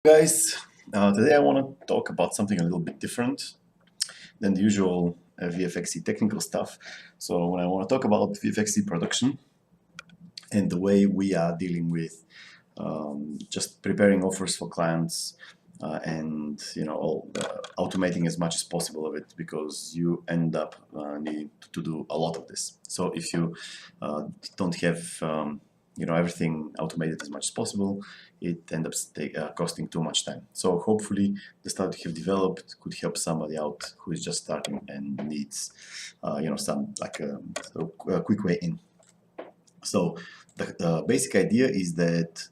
Guys, today I want to talk about something a little bit different than the usual VFXE technical stuff. So when I want to talk about VFXE production and the way we are dealing with just preparing offers for clients and automating as much as possible of it, because you end up needing to do a lot of this. So if you don't have everything automated as much as possible, it ends up costing too much time. So hopefully the stuff you have developed could help somebody out who is just starting and needs some like a quick way in. So the basic idea is that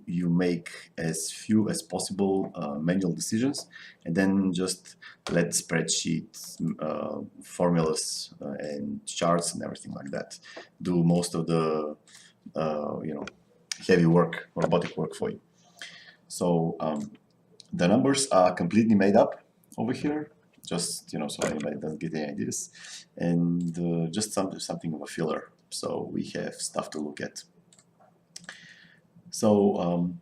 you make as few as possible manual decisions, and then just let spreadsheets, formulas, and charts and everything like that do most of the heavy work, robotic work for you. So the numbers are completely made up over here, just so anybody doesn't get any ideas, and just something of a filler, so we have stuff to look at. So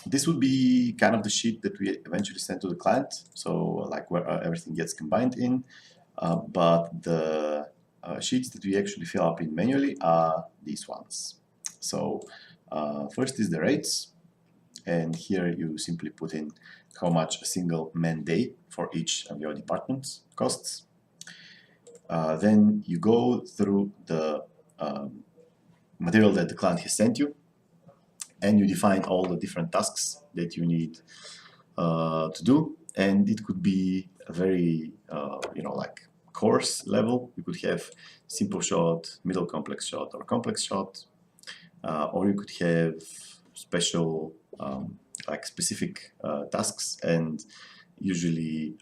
this would be kind of the sheet that we eventually send to the client, so like where everything gets combined in, but the sheets that we actually fill up in manually are these ones. So first is the rates, and here you simply put in how much a single man day for each of your departments costs. Then you go through the material that the client has sent you, and you define all the different tasks that you need to do. And it could be a very, like course level. You could have simple shot, middle complex shot, or complex shot, or you could have special, like specific tasks, and usually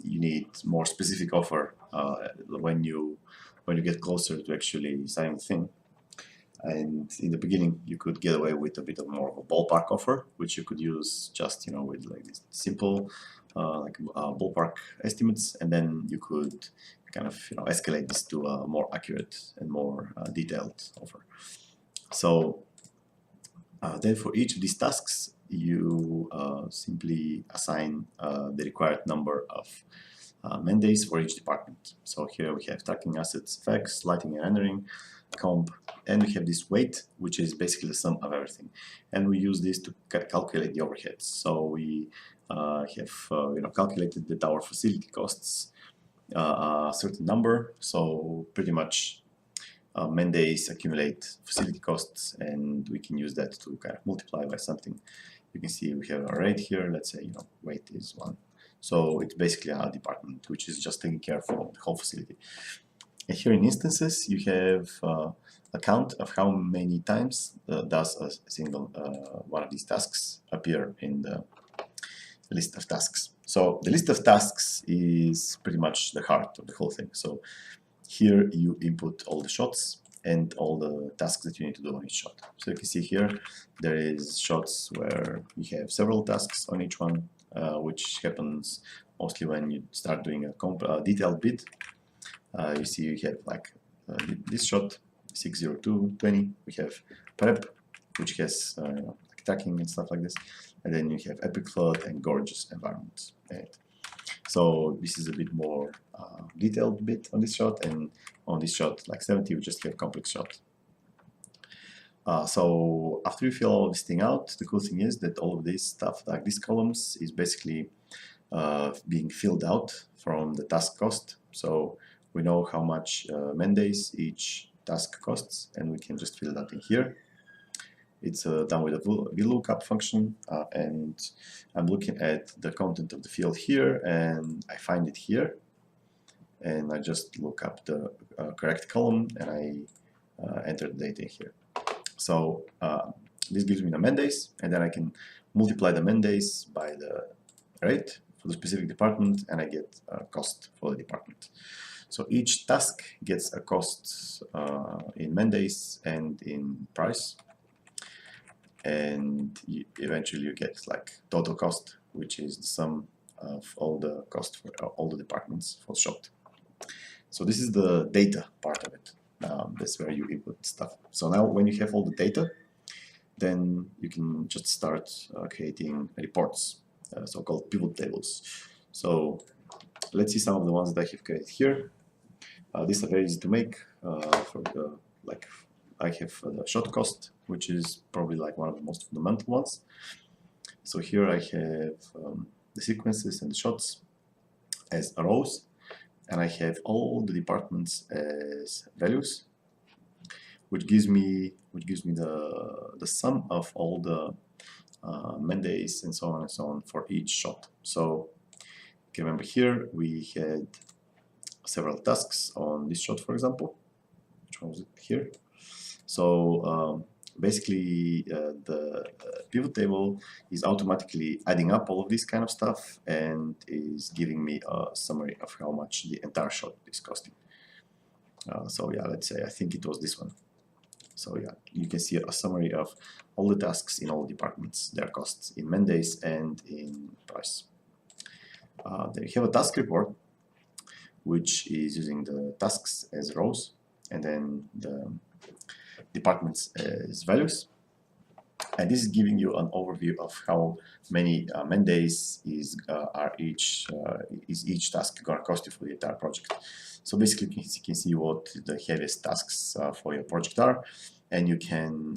you need more specific offer when you get closer to actually signing the thing. And in the beginning, you could get away with a bit of more of a ballpark offer, which you could use just with like this simple ballpark estimates, and then you could kind of escalate this to a more accurate and more detailed offer. So then for each of these tasks, you simply assign the required number of man days for each department. So here we have tracking assets, effects, lighting and rendering, comp, and we have this weight, which is basically the sum of everything. And we use this to calculate the overheads. So we have calculated that our facility costs a certain number. So pretty much man days accumulate facility costs, and we can use that to kind of multiply by something. You can see we have a rate here. Let's say weight is 1. So it's basically our department, which is just taking care of the whole facility. And here in instances, you have a count of how many times does a single one of these tasks appear in the list of tasks. So the list of tasks is pretty much the heart of the whole thing. So here you input all the shots and all the tasks that you need to do on each shot. So you can see here there is shots where you have several tasks on each one, which happens mostly when you start doing a detailed bid. You see you have like this shot 60220. We have prep, which has like tracking and stuff like this, and then you have epic flood and gorgeous environments. Right? So this is a bit more detailed bit on this shot, and on this shot like 70 we just have complex shot. So after you fill all this thing out, the cool thing is that all of this stuff, like these columns, is basically being filled out from the task cost. So we know how much man days each task costs, and we can just fill that in here. It's done with a VLOOKUP function, and I'm looking at the content of the field here, and I find it here, and I just look up the correct column, and I enter the data here. So this gives me the man days, and then I can multiply the man days by the rate for the specific department, and I get a cost for the department. So each task gets a cost in man days and in price, and eventually you get like total cost, which is the sum of all the cost for all the departments for shot. So this is the data part of it. That's where you input stuff. So now when you have all the data, then you can just start creating reports. so-called pivot tables. So let's see some of the ones that I have created here. These are very easy to make. Like I have the shot cost, which is probably like one of the most fundamental ones. So here I have the sequences and the shots as rows, and I have all the departments as values, which gives me the sum of all the mandates and so on for each shot. So you can remember here we had several tasks on this shot, for example. Which one was it? Here. So basically the pivot table is automatically adding up all of this kind of stuff and is giving me a summary of how much the entire shot is costing. So yeah, let's say I think it was this one. So yeah, you can see a summary of all the tasks in all departments, their costs in man days and in price. Then you have a task report, which is using the tasks as rows and then the departments as values. And this is giving you an overview of how many man days is each task going to cost you for the entire project. So basically, you can see what the heaviest tasks for your project are, and you can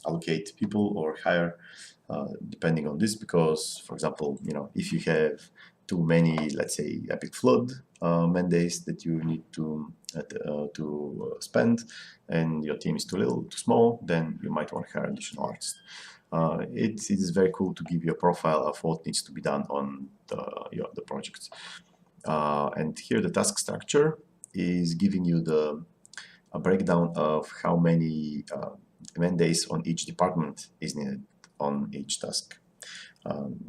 allocate people or hire depending on this. Because, for example, if you have too many, let's say, epic flood man days that you need to spend, and your team is too little, too small, then you might want to hire additional artists. It is very cool to give you a profile of what needs to be done on the project. And here the task structure is giving you a breakdown of how many man days on each department is needed on each task.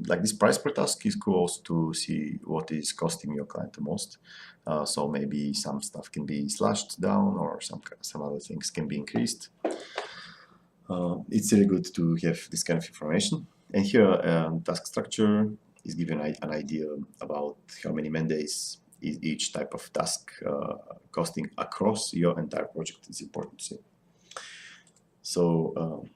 Like this price per task is cool also to see what is costing your client the most. So maybe some stuff can be slashed down or some other things can be increased. It's really good to have this kind of information. And here task structure is giving an idea about how many man days is each type of task costing across your entire project. It's important to see. So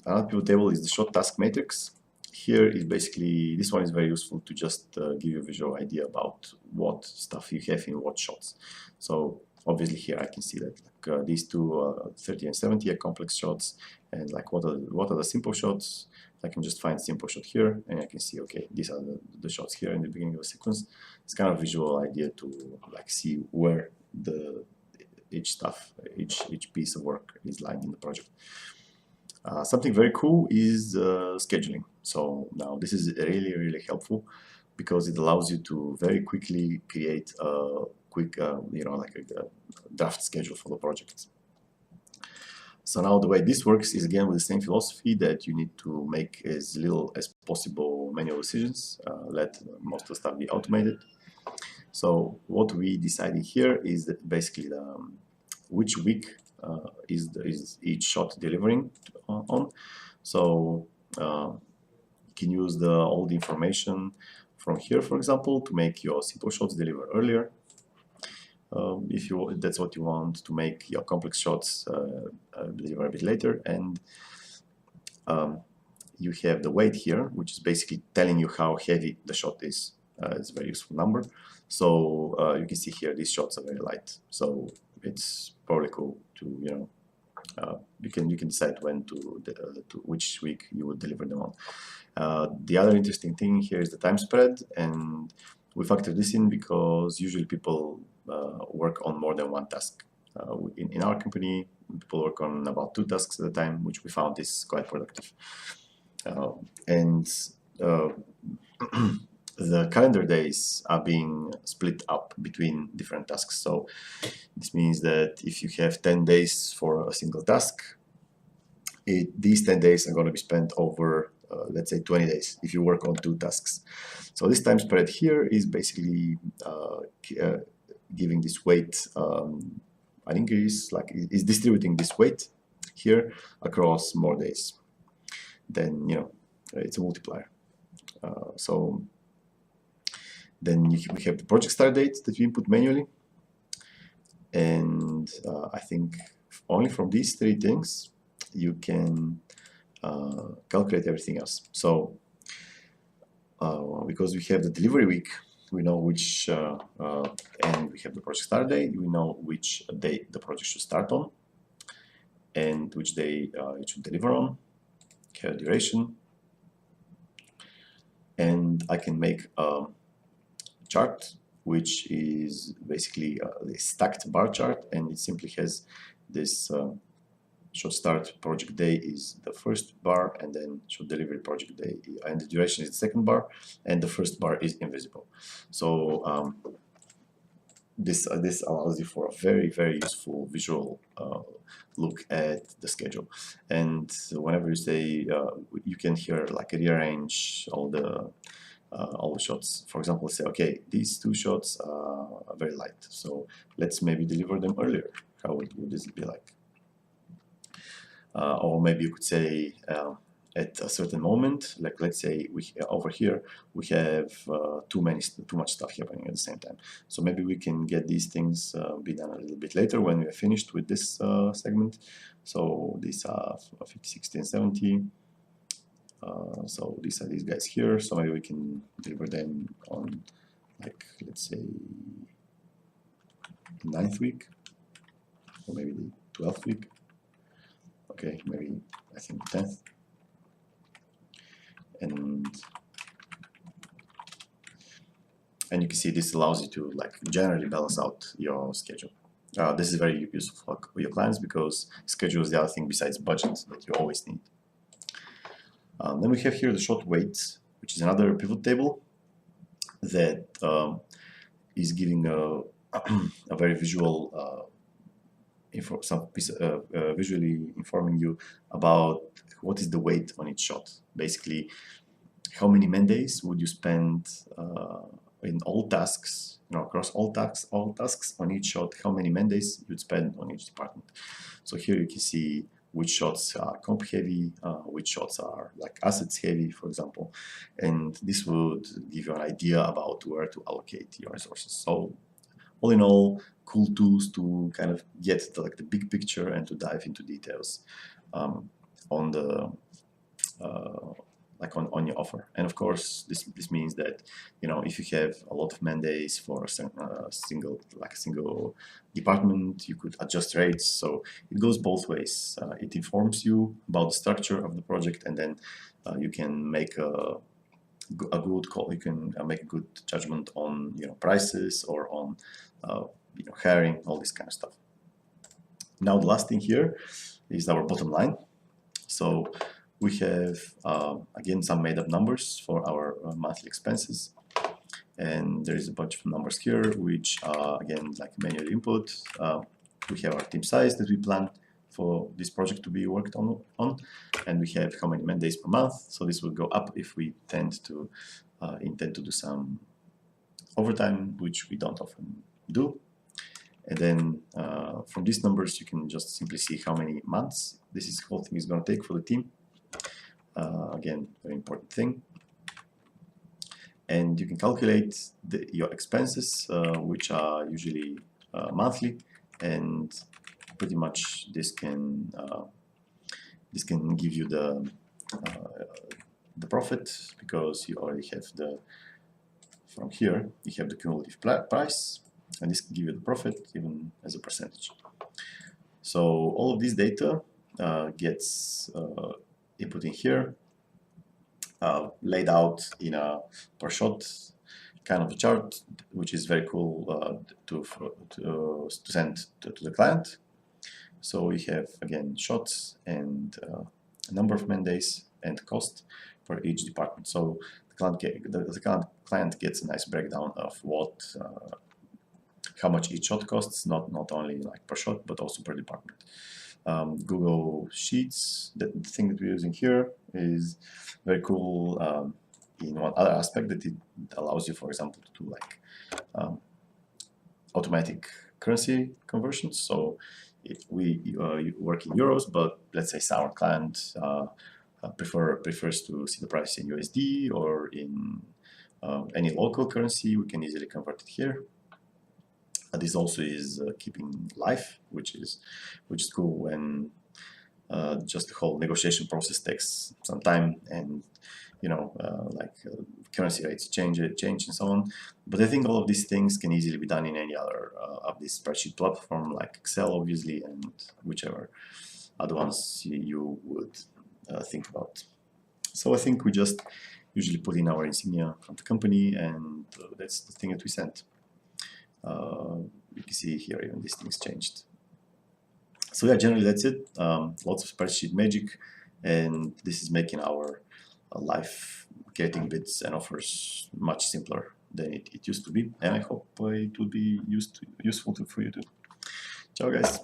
another pivot table is the short task matrix. Here is basically, this one is very useful to just give you a visual idea about what stuff you have in what shots. So obviously here I can see that like, these two 30 and 70 are complex shots, and like what are the simple shots. I can just find simple shot here, and I can see, okay, these are the shots here in the beginning of a sequence. It's kind of visual idea to like see where each piece of work is lying in the project. Something very cool is scheduling. So now this is really helpful because it allows you to very quickly create a quick, like a draft schedule for the project. So now the way this works is again with the same philosophy that you need to make as little as possible manual decisions, let most of the stuff be automated. So what we decided here is that basically which week is each shot delivering on. So you can use all the information from here, for example, to make your simple shots deliver earlier. If that's what you want, to make your complex shots deliver a bit later. And you have the weight here, which is basically telling you how heavy the shot is. It's a very useful number. So you can see here these shots are very light. So it's probably cool to you can decide when to which week you will deliver them on. The other interesting thing here is the time spread, and we factor this in because usually people work on more than one task. In our company, people work on about 2 tasks at a time, which we found is quite productive. The calendar days are being split up between different tasks. So this means that if you have 10 days for a single task, these 10 days are going to be spent over, let's say, 20 days if you work on 2 tasks. So this time spread here is basically giving this weight an increase, like is distributing this weight here across more days. Then, it's a multiplier. So then we have the project start date that we input manually. And I think only from these 3 things, you can calculate everything else. So because we have the delivery week, we know which, and we have the project start date, we know which date the project should start on, and which day it should deliver on, have duration, and I can make a chart, which is basically a stacked bar chart, and it simply has this should start project day is the first bar, and then should delivery project day, and the duration is the second bar, and the first bar is invisible. So this allows you for a very useful visual look at the schedule. And whenever you say you can here like rearrange all the shots. For example, say, okay, these two shots are very light, so let's maybe deliver them earlier. How would this be like? Or maybe you could say at a certain moment, like let's say we over here we have too much stuff happening at the same time. So maybe we can get these things be done a little bit later when we are finished with this segment. So these are 50, 60, and 70. So these are these guys here. So maybe we can deliver them on, like, let's say, the 9th week, or maybe the 12th week. Okay, maybe I think 10th. And you can see this allows you to like generally balance out your schedule. This is very useful for your clients because schedule is the other thing besides budget that you always need. Then we have here the shot weight, which is another pivot table that is giving a very visual visually informing you about what is the weight on each shot. Basically, how many man days would you spend in all tasks, across all tasks on each shot, how many man days you'd spend on each department. So here you can see which shots are comp heavy, which shots are like assets heavy, for example, and this would give you an idea about where to allocate your resources. So all in all, cool tools to kind of get the big picture and to dive into details on the on your offer. And of course, this means that if you have a lot of man days for a single department, you could adjust rates. So it goes both ways. It informs you about the structure of the project, and then you can make a good call. You can make a good judgment on prices or on hiring, all this kind of stuff. Now the last thing here is our bottom line. So we have again some made up numbers for our monthly expenses, and there is a bunch of numbers here which are again like manual input. We have our team size that we plan for this project to be worked on, and we have how many man days per month. So this will go up if we intend to do some overtime, which we don't often do. And then from these numbers, you can just simply see how many months this whole thing is going to take for the team. Again, very important thing. And you can calculate your expenses, which are usually monthly, and pretty much this can give you the profit, because you already have from here you have the cumulative price, and this can give you the profit even as a percentage. So all of this data gets input in here, laid out in a per shot kind of a chart, which is very cool to send to the client. So we have again shots and number of man days and cost for each department. So the client gets a nice breakdown of how much each shot costs, not only like per shot but also per department. Google Sheets, the thing that we're using here, is very cool in one other aspect, that it allows you, for example, to do like automatic currency conversions. So if we work in euros, but let's say our client prefers to see the price in USD or in any local currency, we can easily convert it here. This also is keeping live, which is cool when just the whole negotiation process takes some time, and currency rates change and so on. But I think all of these things can easily be done in any other of this spreadsheet platform, like Excel, obviously, and whichever other ones you would think about. So I think we just usually put in our insignia from the company, and that's the thing that we sent. You can see here even these things changed. So yeah, generally that's it. Lots of spreadsheet magic, and this is making our life getting bids and offers much simpler than it used to be. And I hope it will be useful for you too. Ciao, guys.